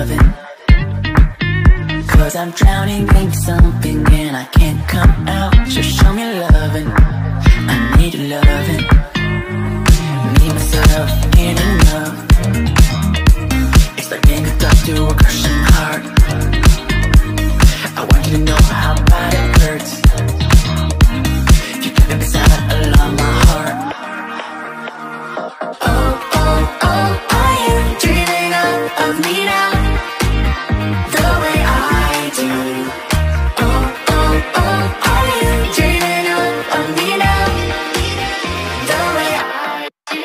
loving. 'Cause I'm drowning in something and I can't come out. So show me loving, I need your loving. Me, myself, ain't enough. It's like being a dog to a crushing heart. I want you to know how bad it hurts. You got me beside along my heart. Oh, oh, oh, are you dreaming of me now? The way I do. Oh, oh, oh, are you dreaming of me now? The way I do.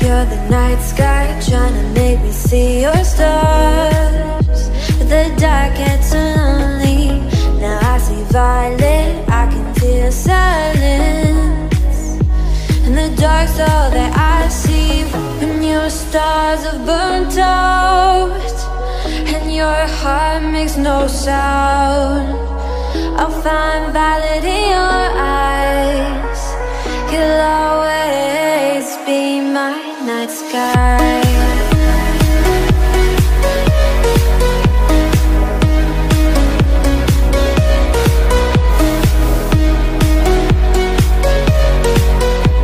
You're the night sky, trying to make me see your stars. But the dark gets so lonely. Now I see violet, I can feel silence. And the dark's all that I see. When your stars have burnt out and your heart makes no sound, I'll find violet in your eyes. You'll always be my night sky.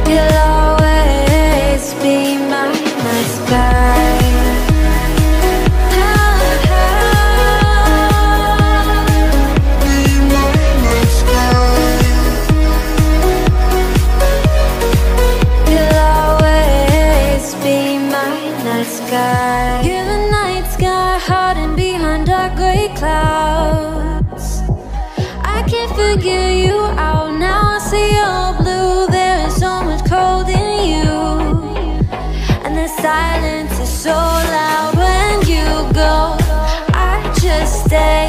You'll always be my night sky. You're the night sky, hiding behind dark gray clouds. I can't figure you out now. I see your blue. There is so much cold in you, and the silence is so loud when you go. I just stay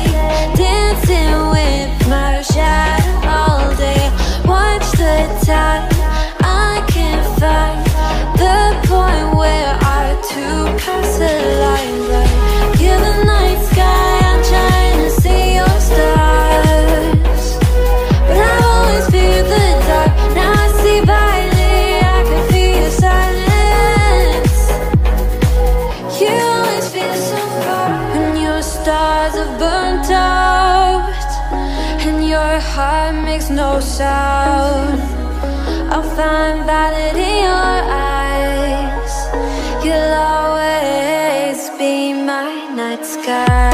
dancing with my shadow all day. Watch the time. I can't find the point where to pass the line, but you're the night sky. I'm trying to see your stars, but I always fear the dark. Now I see violet, I can sound. I'll find valid in your eyes. You'll always be my night sky.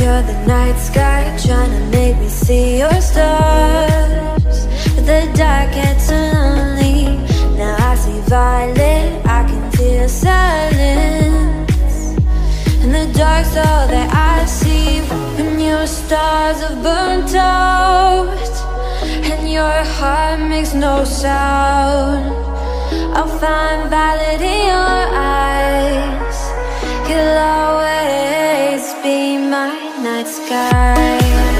You're the night sky, trying to make me see your stars. But the dark gets so lonely. Now I see violet, I can feel silence. And the dark's all that I see. When your stars have burnt out and your heart makes no sound, I'll find valid in your eyes. You'll always be my night sky.